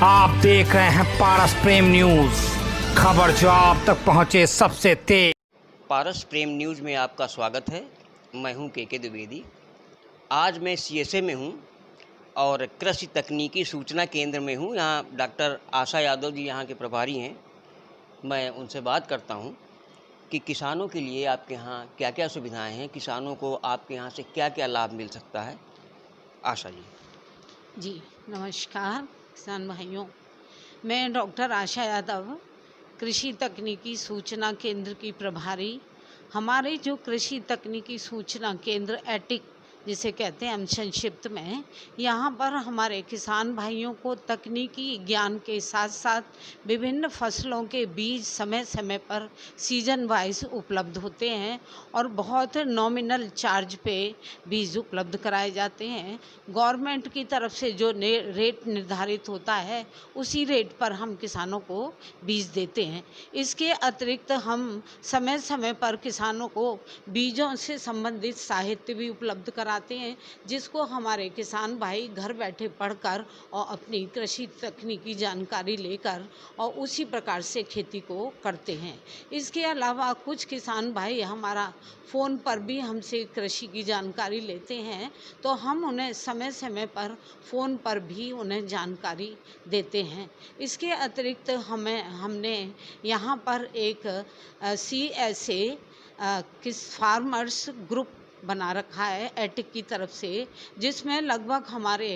आप देख रहे हैं पारस प्रेम न्यूज, खबर जो आप तक पहुंचे सबसे तेज। पारस प्रेम न्यूज़ में आपका स्वागत है। मैं हूं के द्विवेदी। आज मैं सीएसए में हूं और कृषि तकनीकी सूचना केंद्र में हूं। यहाँ डॉक्टर आशा यादव जी यहाँ के प्रभारी हैं। मैं उनसे बात करता हूं कि किसानों के लिए आपके यहाँ क्या क्या सुविधाएं हैं, किसानों को आपके यहाँ से क्या क्या लाभ मिल सकता है। आशा जी नमस्कार किसान भाइयों, मैं डॉक्टर आशा यादव, कृषि तकनीकी सूचना केंद्र की प्रभारी। हमारे जो कृषि तकनीकी सूचना केंद्र एटिक जिसे कहते हैं हम संक्षिप्त में, यहाँ पर हमारे किसान भाइयों को तकनीकी ज्ञान के साथ साथ विभिन्न फसलों के बीज समय समय पर सीजन वाइज उपलब्ध होते हैं और बहुत नॉमिनल चार्ज पे बीज उपलब्ध कराए जाते हैं। गवर्नमेंट की तरफ से जो रेट निर्धारित होता है उसी रेट पर हम किसानों को बीज देते हैं। इसके अतिरिक्त हम समय समय पर किसानों को बीजों से संबंधित साहित्य भी उपलब्ध कराते हैं, जिसको हमारे किसान भाई घर बैठे पढ़कर और अपनी कृषि तकनीकी जानकारी लेकर और उसी प्रकार से खेती को करते हैं। इसके अलावा कुछ किसान भाई हमारा फ़ोन पर भी हमसे कृषि की जानकारी लेते हैं, तो हम उन्हें समय समय पर फ़ोन पर भी उन्हें जानकारी देते हैं। इसके अतिरिक्त हमने यहाँ पर एक CSA किस फार्मर्स ग्रुप बना रखा है एटिक की तरफ से, जिसमें लगभग हमारे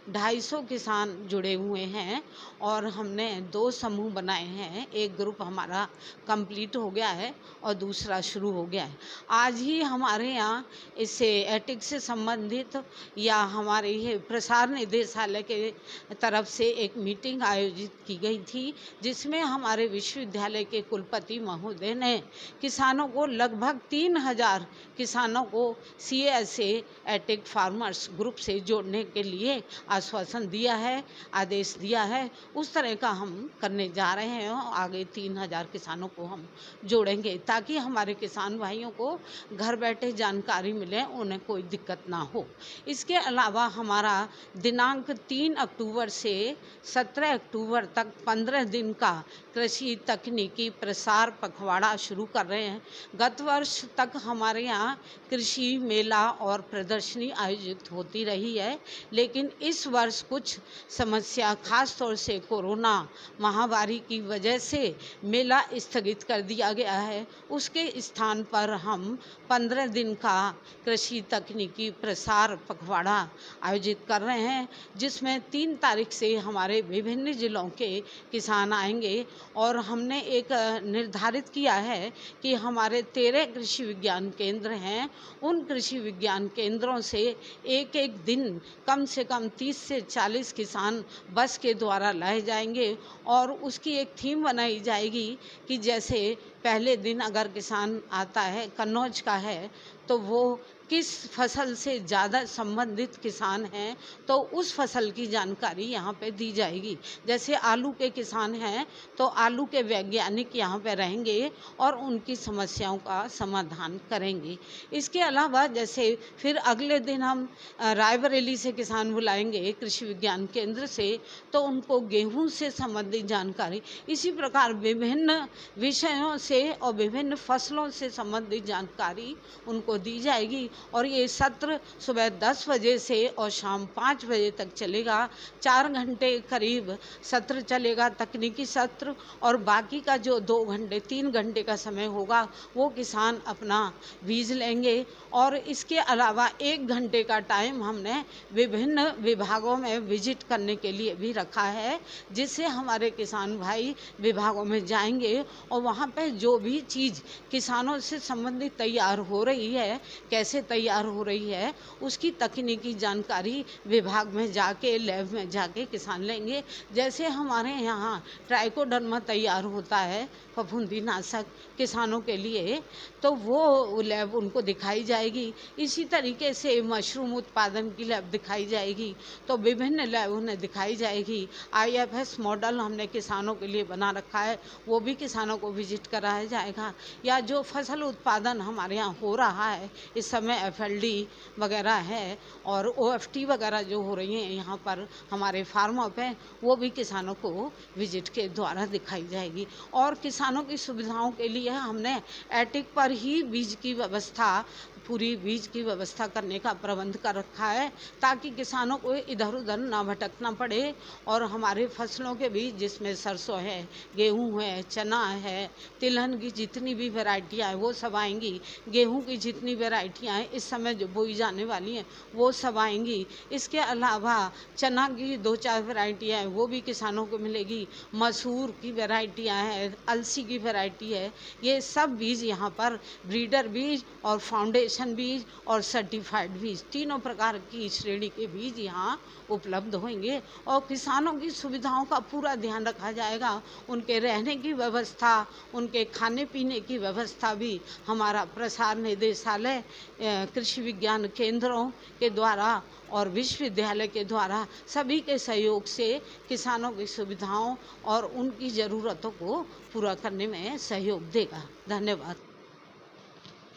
250 किसान जुड़े हुए हैं और हमने 2 समूह बनाए हैं। एक ग्रुप हमारा कंप्लीट हो गया है और दूसरा शुरू हो गया है। आज ही हमारे यहाँ इससे एटिक से संबंधित या हमारे ये प्रसार निदेशालय के तरफ से एक मीटिंग आयोजित की गई थी, जिसमें हमारे विश्वविद्यालय के कुलपति महोदय ने किसानों को लगभग 3000 किसानों को CSA एटिक फार्मर्स ग्रुप से जोड़ने के लिए आश्वासन दिया है, आदेश दिया है। उस तरह का हम करने जा रहे हैं और आगे 3000 किसानों को हम जोड़ेंगे ताकि हमारे किसान भाइयों को घर बैठे जानकारी मिले, उन्हें कोई दिक्कत ना हो। इसके अलावा हमारा दिनांक 3 अक्टूबर से 17 अक्टूबर तक 15 दिन का कृषि तकनीकी प्रसार पखवाड़ा शुरू कर रहे हैं। गत वर्ष तक हमारे यहाँ कृषि मेला और प्रदर्शनी आयोजित होती रही है, लेकिन इस वर्ष कुछ समस्या खास तौर से कोरोना महामारी की वजह से मेला स्थगित कर दिया गया है। उसके स्थान पर हम 15 दिन का कृषि तकनीकी प्रसार पखवाड़ा आयोजित कर रहे हैं, जिसमें 3 तारीख से हमारे विभिन्न जिलों के किसान आएंगे और हमने एक निर्धारित किया है कि हमारे 13 कृषि विज्ञान केंद्र हैं, उन कृषि विज्ञान केंद्रों से एक एक दिन कम से कम 30 से 40 किसान बस के द्वारा लाए जाएंगे और उसकी एक थीम बनाई जाएगी कि जैसे पहले दिन अगर किसान आता है कन्नौज का है तो वो किस फसल से ज़्यादा संबंधित किसान हैं तो उस फसल की जानकारी यहाँ पे दी जाएगी। जैसे आलू के किसान हैं तो आलू के वैज्ञानिक यहाँ पे रहेंगे और उनकी समस्याओं का समाधान करेंगे। इसके अलावा जैसे फिर अगले दिन हम रायबरेली से किसान बुलाएंगे कृषि विज्ञान केंद्र से, तो उनको गेहूँ से संबंधित जानकारी, इसी प्रकार विभिन्न विषयों से और विभिन्न फसलों से संबंधित जानकारी उनको दी जाएगी। और ये सत्र सुबह 10 बजे से और शाम 5 बजे तक चलेगा। 4 घंटे करीब सत्र चलेगा, तकनीकी सत्र, और बाकी का जो 2 घंटे 3 घंटे का समय होगा वो किसान अपना बीज लेंगे। और इसके अलावा 1 घंटे का टाइम हमने विभिन्न विभागों में विजिट करने के लिए भी रखा है, जिससे हमारे किसान भाई विभागों में जाएंगे और वहाँ पे जो भी चीज़ किसानों से संबंधित तैयार हो रही है, कैसे तैयार हो रही है, उसकी तकनीकी जानकारी विभाग में जाके लैब में जाके किसान लेंगे। जैसे हमारे यहाँ ट्राइकोडर्मा तैयार होता है फफूंदीनाशक किसानों के लिए, तो वो लैब उनको दिखाई जाएगी। इसी तरीके से मशरूम उत्पादन की लैब दिखाई जाएगी, तो विभिन्न लैब उन्हें दिखाई जाएगी। IFS मॉडल हमने किसानों के लिए बना रखा है, वो भी किसानों को विजिट कराया जाएगा। या जो फसल उत्पादन हमारे यहाँ हो रहा है इस समय जिसमें FLD वगैरह है और OFT वगैरह जो हो रही हैं यहाँ पर हमारे फार्मों पे, वो भी किसानों को विजिट के द्वारा दिखाई जाएगी। और किसानों की सुविधाओं के लिए हमने एटिक पर ही बीज की व्यवस्था, पूरी बीज की व्यवस्था करने का प्रबंध कर रखा है, ताकि किसानों को इधर उधर ना भटकना पड़े और हमारे फसलों के बीज, जिसमें सरसों है, गेहूं है, चना है, तिलहन की जितनी भी वैरायटियाँ हैं वो सब आएंगी। गेहूं की जितनी वैरायटियाँ हैं इस समय जो बोई जाने वाली हैं वो सब आएंगी। इसके अलावा चना की 2-4 वैरायटियाँ हैं वो भी किसानों को मिलेगी। मसूर की वैरायटियाँ हैं, अलसी की वैरायटी है, ये सब बीज यहाँ पर ब्रीडर बीज और फाउंडेशन बीज और सर्टिफाइड बीज, तीनों प्रकार की श्रेणी के बीज यहाँ उपलब्ध होंगे। और किसानों की सुविधाओं का पूरा ध्यान रखा जाएगा। उनके रहने की व्यवस्था, उनके खाने पीने की व्यवस्था भी हमारा प्रसार निदेशालय, कृषि विज्ञान केंद्रों के द्वारा और विश्वविद्यालय के द्वारा सभी के सहयोग से किसानों की सुविधाओं और उनकी ज़रूरतों को पूरा करने में सहयोग देगा। धन्यवाद।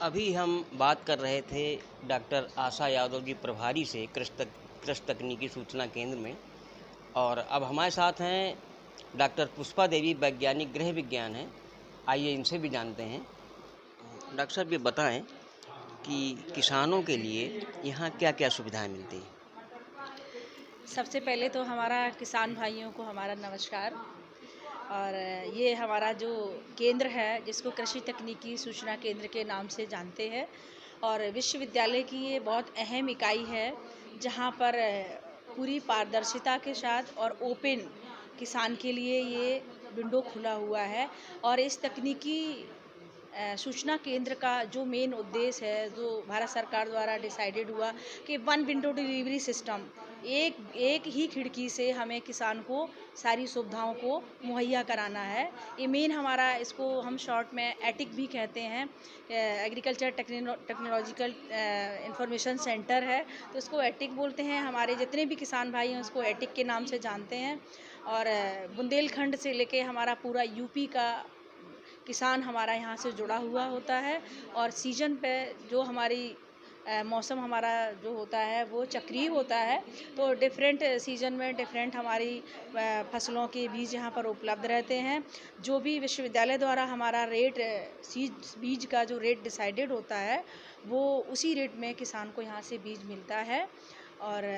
अभी हम बात कर रहे थे डॉक्टर आशा यादव जी, प्रभारी से कृषि तकनीकी सूचना केंद्र में, और अब हमारे साथ हैं डॉक्टर पुष्पा देवी, वैज्ञानिक गृह विज्ञान है। आइए इनसे भी जानते हैं। डॉक्टर साहब, ये बताएं कि किसानों के लिए यहाँ क्या क्या सुविधाएं मिलती हैं? सबसे पहले तो हमारा किसान भाइयों को हमारा नमस्कार। और ये हमारा जो केंद्र है, जिसको कृषि तकनीकी सूचना केंद्र के नाम से जानते हैं, और विश्वविद्यालय की ये बहुत अहम इकाई है, जहाँ पर पूरी पारदर्शिता के साथ और ओपन किसान के लिए ये विंडो खुला हुआ है। और इस तकनीकी सूचना केंद्र का जो मेन उद्देश्य है, जो भारत सरकार द्वारा डिसाइडेड हुआ कि 1 विंडो डिलीवरी सिस्टम, एक ही खिड़की से हमें किसान को सारी सुविधाओं को मुहैया कराना है। ये मेन हमारा, इसको हम शॉर्ट में एटिक भी कहते हैं, एग्रीकल्चर टेक्नोलॉजिकल इंफॉर्मेशन सेंटर है, तो इसको एटिक बोलते हैं। हमारे जितने भी किसान भाई हैं उसको एटिक के नाम से जानते हैं। और बुंदेलखंड से लेके हमारा पूरा यूपी का किसान हमारा यहाँ से जुड़ा हुआ होता है। और सीजन पे जो हमारी मौसम हमारा जो होता है वो चक्रीय होता है, तो डिफरेंट सीजन में डिफरेंट हमारी फसलों के बीज यहाँ पर उपलब्ध रहते हैं। जो भी विश्वविद्यालय द्वारा हमारा रेट, बीज का जो रेट डिसाइडेड होता है, वो उसी रेट में किसान को यहाँ से बीज मिलता है। और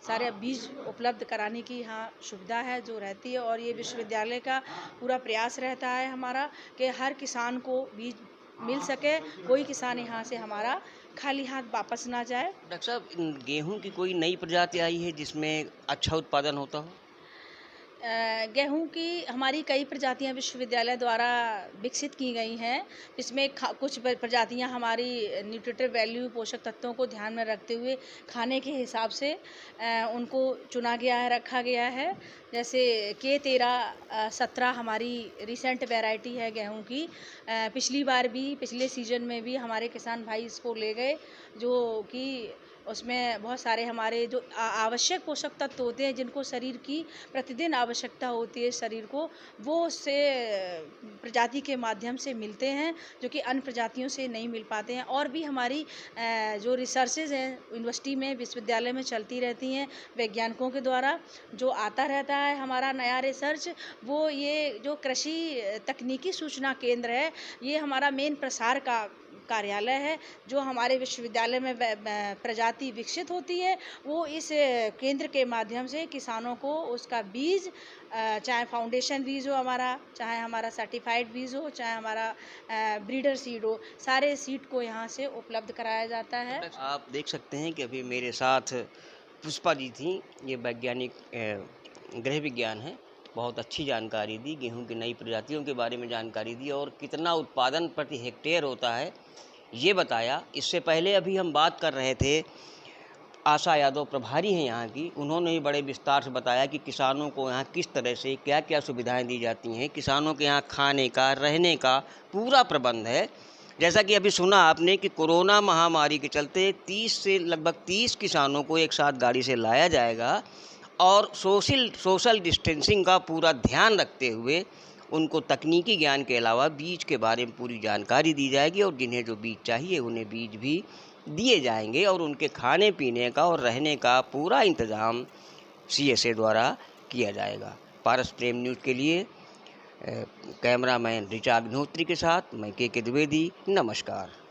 सारे बीज उपलब्ध कराने की यहाँ सुविधा है जो रहती है। और ये विश्वविद्यालय का पूरा प्रयास रहता है हमारा कि हर किसान को बीज मिल सके, कोई किसान यहाँ से हमारा खाली हाथ वापस ना जाए। डॉक्टर साहब, गेहूं की कोई नई प्रजाति आई है जिसमें अच्छा उत्पादन होता हो? गेहूं की हमारी कई प्रजातियां विश्वविद्यालय द्वारा विकसित की गई हैं। इसमें कुछ प्रजातियां हमारी न्यूट्रिटिव वैल्यू, पोषक तत्वों को ध्यान में रखते हुए खाने के हिसाब से उनको चुना गया है, रखा गया है। जैसे K13-17 हमारी रिसेंट वैरायटी है गेहूं की। पिछली बार भी, पिछले सीजन में भी हमारे किसान भाई इसको ले गए, जो कि उसमें बहुत सारे हमारे जो आवश्यक पोषक तत्व होते हैं, जिनको शरीर की प्रतिदिन आवश्यकता होती है शरीर को, वो उससे प्रजाति के माध्यम से मिलते हैं, जो कि अन्य प्रजातियों से नहीं मिल पाते हैं। और भी हमारी जो रिसर्चेज हैं यूनिवर्सिटी में, विश्वविद्यालय में चलती रहती हैं, वैज्ञानिकों के द्वारा जो आता रहता है हमारा नया रिसर्च, वो ये जो कृषि तकनीकी सूचना केंद्र है, ये हमारा मेन प्रसार का कार्यालय है। जो हमारे विश्वविद्यालय में प्रजाति विकसित होती है, वो इस केंद्र के माध्यम से किसानों को उसका बीज, चाहे फाउंडेशन बीज हो हमारा, चाहे हमारा सर्टिफाइड बीज हो, चाहे हमारा ब्रीडर सीड हो, सारे सीड को यहाँ से उपलब्ध कराया जाता है। आप देख सकते हैं कि अभी मेरे साथ पुष्पा जी थी, ये वैज्ञानिक गृह विज्ञान है, बहुत अच्छी जानकारी दी, गेहूं की नई प्रजातियों के बारे में जानकारी दी और कितना उत्पादन प्रति हेक्टेयर होता है ये बताया। इससे पहले अभी हम बात कर रहे थे, आशा यादव प्रभारी हैं यहाँ की, उन्होंने भी बड़े विस्तार से बताया कि किसानों को यहाँ किस तरह से क्या क्या सुविधाएं दी जाती हैं। किसानों के यहाँ खाने का, रहने का पूरा प्रबंध है। जैसा कि अभी सुना आपने कि कोरोना महामारी के चलते 30 से लगभग 30 किसानों को एक साथ गाड़ी से लाया जाएगा और सोशल डिस्टेंसिंग का पूरा ध्यान रखते हुए उनको तकनीकी ज्ञान के अलावा बीज के बारे में पूरी जानकारी दी जाएगी और जिन्हें जो बीज चाहिए उन्हें बीज भी दिए जाएंगे और उनके खाने पीने का और रहने का पूरा इंतज़ाम CSA द्वारा किया जाएगा। पारस प्रेम न्यूज़ के लिए कैमरामैन रिचा अग्निहोत्री के साथ मैं KK द्विवेदी, नमस्कार।